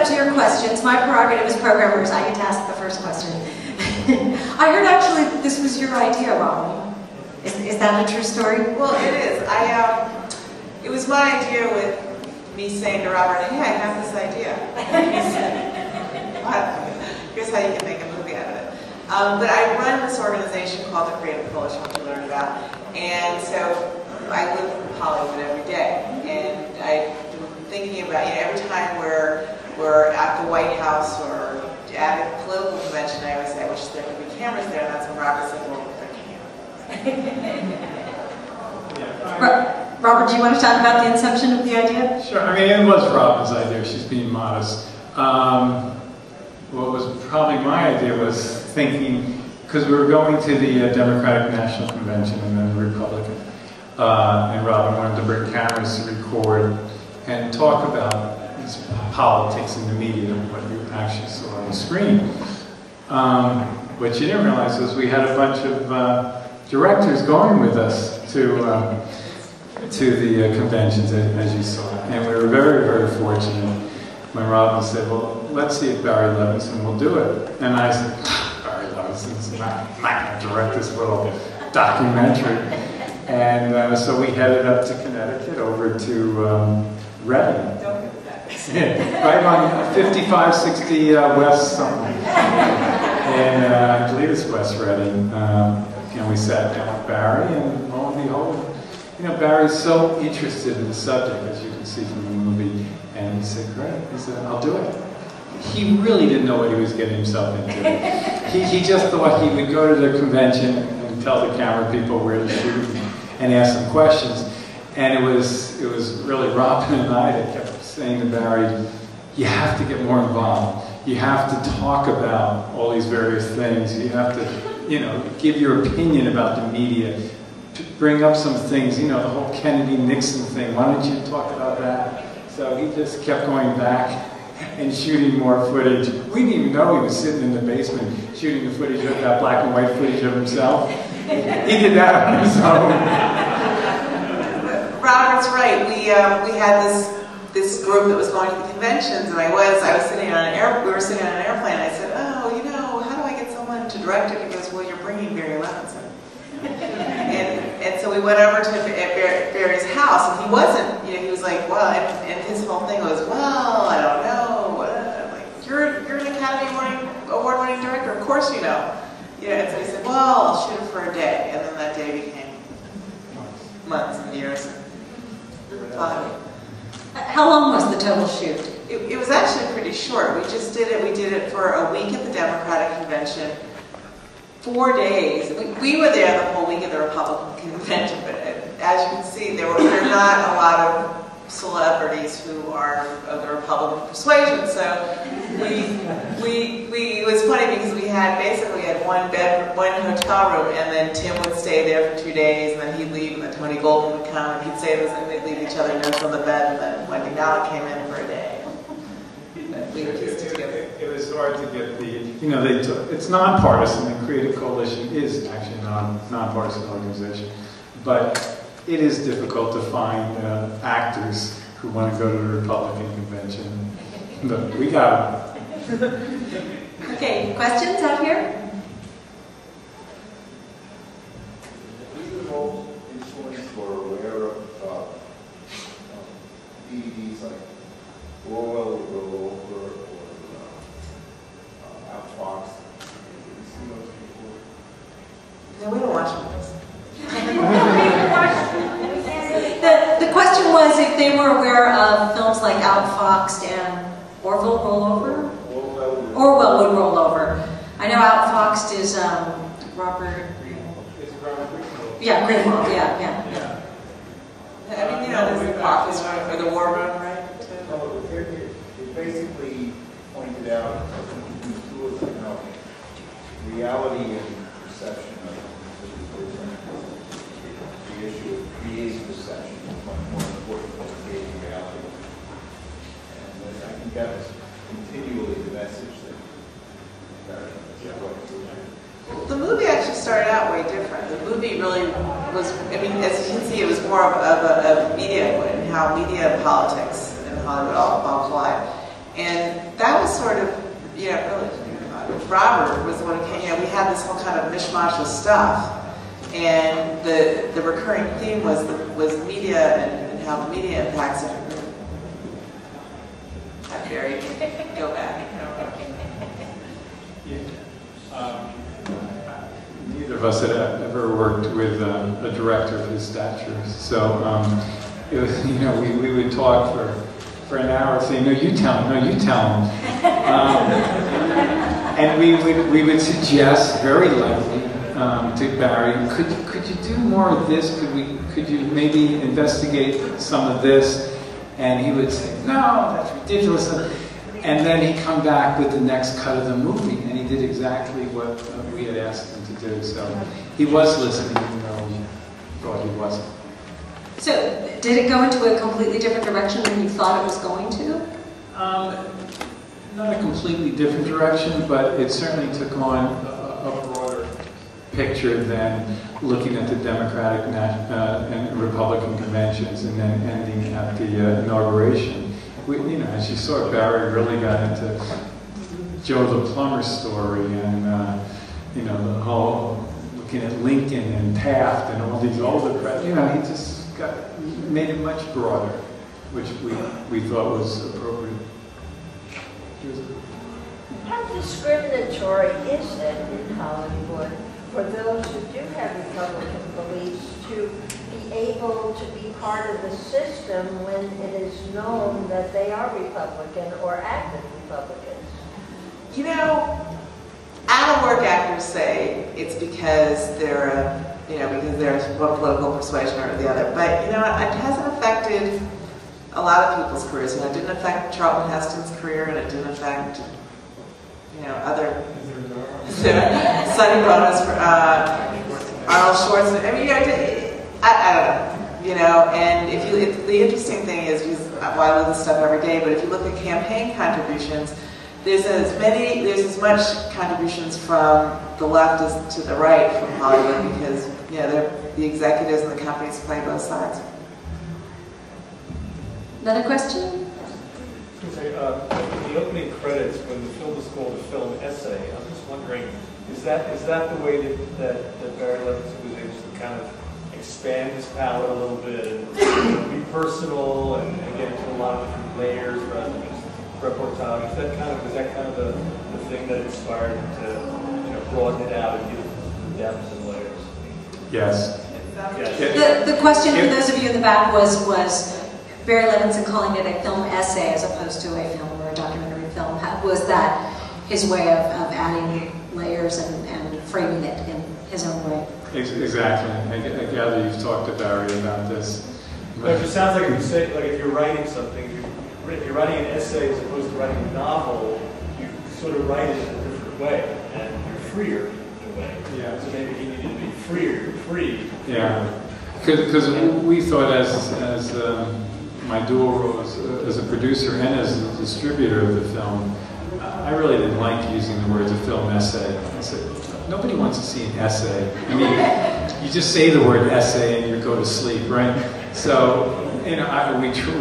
up to your questions. My prerogative as programmers, I get to ask the first question. I heard actually this was your idea, Robin. Is that a true story? Well, it is. It was my idea with me saying to Robert, hey, I have this idea. And he said, what? Here's how you can make a movie out of it. But I run this organization called the Creative Coalition, which you learned about. And so I live in Poliwood every day. And I've been thinking about, every time we're at the White House or at a political convention, I always say, I wish there could be cameras there. And that's when Robert said, well, there can't. Robert, do you want to talk about the inception of the idea? Sure. I mean, it was Robin's idea. She's being modest. What was probably my idea was thinking, because we were going to the Democratic National Convention and then the Republican, and Robin wanted to bring cameras to record and talk about politics in the media and what you actually saw on the screen. What you didn't realize was we had a bunch of directors going with us to the conventions, as you saw. And we were very, very fortunate when Robin said, well, let's see if Barry Levinson will do it. And I said, Barry Levinson's not going to direct this little documentary. And so we headed up to Connecticut, over to Reading. Right on 5560 West something. And I believe it's West Reading. And we sat down with Barry, and lo and behold, Barry's so interested in the subject, as you can see from the movie, and he said, great, he said, I'll do it. He really didn't know what he was getting himself into. He just thought he would go to the convention and tell the camera people where to shoot and ask them questions. And it was really Robin and I that kept saying to Barry, you have to get more involved. You have to talk about all these various things. You have to, give your opinion about the media. To bring up some things, the whole Kennedy-Nixon thing. Why don't you talk about that? So he just kept going back and shooting more footage. We didn't even know he was sitting in the basement shooting the footage of that black and white footage of himself. He did that on his own. Robert's right. We had this group that was going to the conventions, and I was sitting on an we were sitting on an airplane. And I said, oh, how do I get someone to direct it? He goes, well, you're bringing Barry Levinson. And so we went over to Barry's house, and he wasn't, he was like, well, and his whole thing was, well, I don't know, I'm like, you're an Academy Award-winning director, of course you know. And so he said, well, I'll shoot it for a day, and then that day became months and years and time. How long was the total shoot? It was actually pretty short. We just did it. We did it for a week at the Democratic Convention. 4 days. We were there the whole week at the Republican Convention, but as you can see, there are not a lot of celebrities who are of the Republican persuasion. So it was funny because we had one hotel room, and then Tim would stay there for 2 days, and then he'd leave, and then Tony Goldwyn would come, and he'd say this, and they'd leave each other notes on the bed, and then Wendy Malick came in for a day. We were just together. It was hard to get the, it's nonpartisan. The Creative Coalition is actually a nonpartisan organization, but it is difficult to find actors who want to go to the Republican convention. But we got them. Okay, questions out here? Who's the most influenced or aware of DVDs like Orwell or Rollover or Outfox? Have you seen those before? No, we don't watch movies. The question was if they were aware of films like Outfoxed and Orwell Rollover? Orwell would roll over. I know Outfoxed is Robert. It's Robert Greenwald. Yeah, Greenwald. Yeah. I mean, there's the office or the war room, right? It basically pointed out two of them how reality and perception of the issue of creating perception is much more important than creating reality. And I think that was continually the message that The movie actually started out way different. The movie really was, as you can see, it was more of a media and how media and politics and Hollywood all collide. And sort of, you know, really, Robert was the one who came, you know, we had this whole kind of mishmash of stuff. And the recurring theme was media and how media impacts it. Hi, Barry. Go back. Neither of us had ever worked with a director of his stature, so it was, you know, we would talk for an hour, saying, "No, you tell him. No, you tell him." And we would suggest very lightly to Barry, could you do more of this? Could you maybe investigate some of this? And he would say, "No, that's ridiculous." And then he'd come back with the next cut of the movie, and he did exactly what we had asked him to do. So he was listening, even though we thought he wasn't. So, did it go into a completely different direction than you thought it was going to? Not a completely different direction, but it certainly took on a broader picture than looking at the Democratic and Republican conventions and then ending at the inauguration. You know, as you saw, Barry really got into Joe the Plumber's story and, you know, the whole looking at Lincoln and Taft and all these older presidents. You know, he just made it much broader, which we thought was appropriate. How discriminatory is it in Hollywood for those who do have Republican beliefs to be able to be part of the system when it is known that they are Republican or active Republicans? You know, out-of-work actors say it's because they're because they're one political persuasion or the other. But you know, it hasn't affected a lot of people's careers. You know, it didn't affect Charlton Heston's career, and it didn't affect, you know, other Sonny Bono's, Arnold Schwarzenegger. I mean, you know, I don't know. You know, and the interesting thing is, well, I live this stuff every day, but if you look at campaign contributions, there's as much contributions from the left as to the right from Hollywood, because, you know, the executives and the companies play both sides. Another question? In the opening credits, when the film is called a film essay, I'm just wondering, is that the way that Barry Levinson was able to kind of expand his palette a little bit and be personal and get into a lot of different layers rather than just reportage? Was that kind of the thing that inspired him to, you know, broaden it out and give it depth and layers? Yes. The question for those of you in the back was Barry Levinson calling it a film essay as opposed to a film or a documentary film. Was that his way of adding layers and framing it in his own way? Exactly. I gather you've talked to Barry about this. But it sounds like if you're writing something, if you're writing an essay as opposed to writing a novel, you sort of write it in a different way, and you're freer in a way. Yeah. So maybe he needed to be free. Yeah. Because we thought as my dual role as a producer and as a distributor of the film, I really didn't like using the words a film essay. I said, nobody wants to see an essay. I mean, you just say the word essay and you go to sleep, right? So, you know,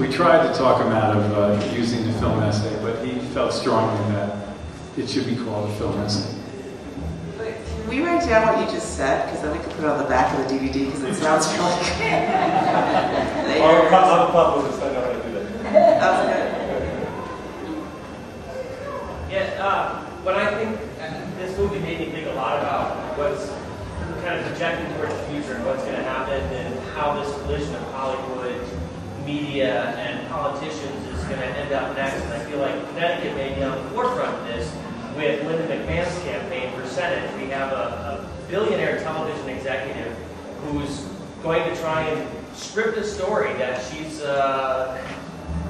we tried to talk him out of using the film essay, but he felt strongly that it should be called a film essay. Can we write down what you just said? Because then we can put it on the back of the DVD, because it sounds really good. I'll publish this, I know how to do that. That was good. Yeah, what I think this movie made me think a lot about was kind of projecting towards the future and what's going to happen and how this collision of Hollywood, media, and politicians is going to end up next. And I feel like Connecticut may be on the forefront of this with Linda McMahon's campaign for Senate. We have a billionaire television executive who's going to try and script a story that she's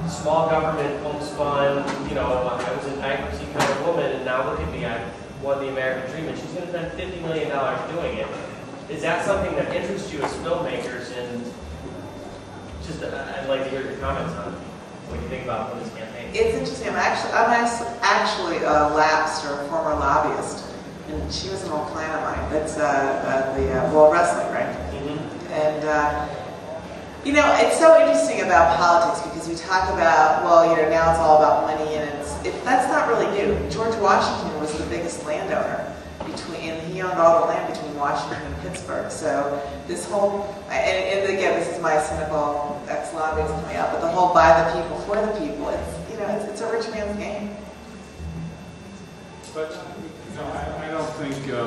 small government, homespun, you know, I was a bankruptcy kind of woman, and now look at me, I won the American dream, and she's going to spend $50 million doing it. Is that something that interests you as filmmakers? And just, I'd like to hear your comments on what you think about this campaign. It's interesting. I'm actually a lapsed or a former lobbyist, and she was an old client of mine. That's the World Wrestling, right? Mm-hmm. And you know, it's so interesting about politics because we talk about, well, you know, now it's all about money, and it that's not really new. George Washington was the biggest landowner he owned all the land between Washington and Pittsburgh. So this whole, and again, this is my cynical ex-lobbyist coming out, but the whole by the people, for the people, it's a rich man's game. But I don't think we're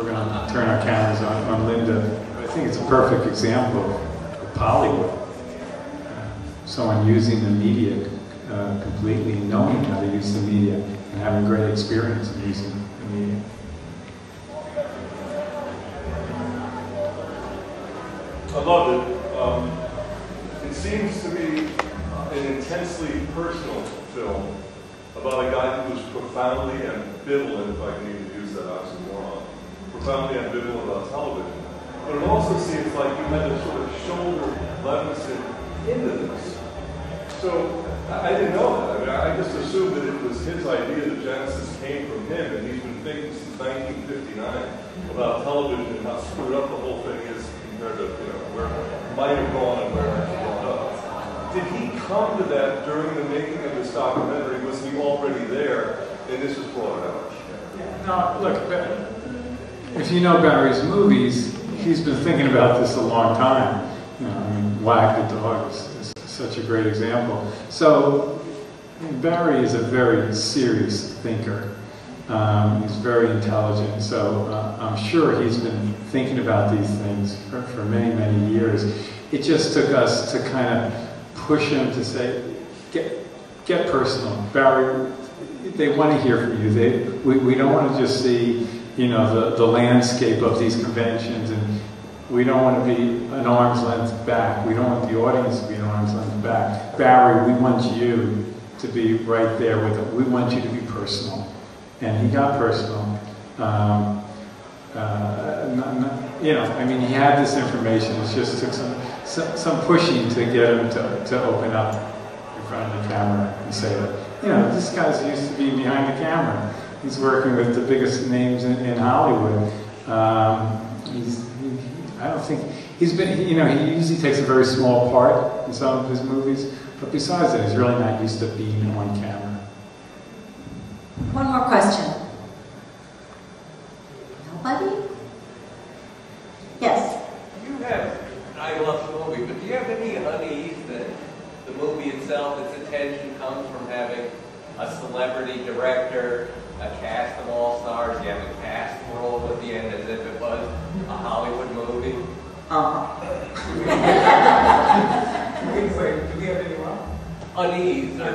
going to turn our cameras on Linda. I think it's a perfect example of Poliwood. Someone using the media completely, knowing how to use the media, and having great experience in using the media. I love it. It seems to be an intensely personal film about a guy who was profoundly ambivalent, if I can even use that oxymoron, profoundly ambivalent about television. But it also seems like you had to sort of shoulder Levinson into this. So I didn't know that. I mean, I just assumed that it was his idea that Genesis came from him, and he's been thinking since 1959 about television and how screwed up the whole thing is compared to where it might have gone and where it actually wound up. Did he come to that during the making of this documentary? Was he already there, and this was brought out? No, look, if you know Barry's movies, he's been thinking about this a long time. I mean, Wag the Dog is such a great example. So Barry is a very serious thinker. He's very intelligent. So I'm sure he's been thinking about these things for many, many years. It just took us to kind of push him to say, get personal. Barry, they want to hear from you. We don't want to just see, the landscape of these conventions, and we don't want to be an arm's length back. We don't want the audience to be an arm's length back. Barry, we want you to be right there with it. We want you to be personal. And he got personal. I mean, he had this information. It just took some pushing to get him to open up in front of the camera and say that, this guy's used to being behind the camera. He's working with the biggest names in Hollywood. I don't think he's been, he usually takes a very small part in some of his movies, but besides that, he's really not used to being on camera. One more question. Nobody? Yes. I love the movie, but do you have any unease that the movie itself, its attention comes from having a celebrity director, a cast of all-stars, you have a cast roll at the end as if it was a Hollywood movie? Wait, do we have any wrong? Unease, or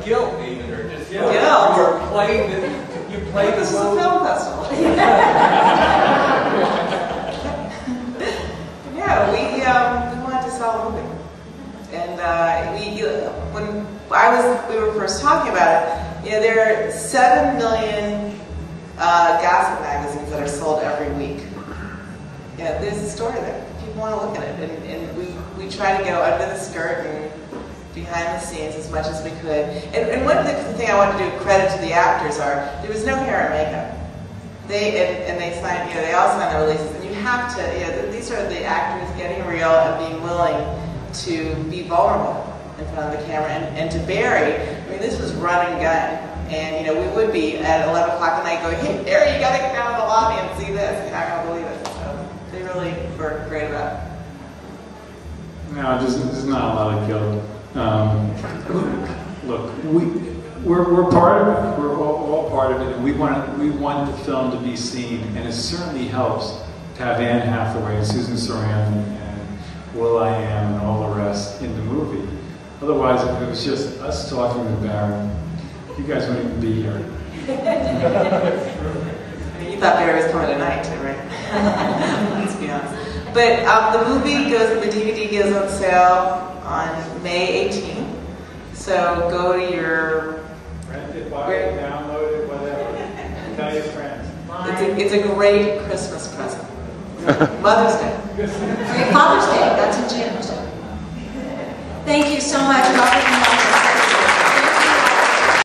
guilt even, or just guilt. You're playing you play this the is a movie. film festival. Yeah, we wanted to sell a movie, and when we were first talking about it, there are 7 million gossip magazines that are sold every week. Yeah, there's a story there. People want to look at it, and we try to go under the skirt and behind the scenes as much as we could. And one thing I want to do credit to the actors there was no hair and makeup. They signed, they all signed the releases, and you have to, these are the actors getting real and being willing to be vulnerable in front of the camera. And to Barry, I mean, this was run and gun. And, we would be at 11 o'clock at night going, hey, Barry, you got to get down to the lobby and see this. You're not going to believe it. So they really were great about it. No, there's not a lot of guilt. Look, we're part of it. We're all part of it. And we want the film to be seen. And it certainly helps to have Anne Hathaway and Susan Sarandon and will.i.am and all the rest in the movie. Otherwise, if it was just us talking to Barry, you guys wouldn't even be here. I mean, you thought Barry was coming tonight, too, right? Let's be honest. But the DVD goes on sale on May 18th. So go to your... Rent it, buy it, download it, whatever. Tell your friends. It's a great Christmas present. Mother's Day. Father's Day, that's in June. Thank you so much, Robert.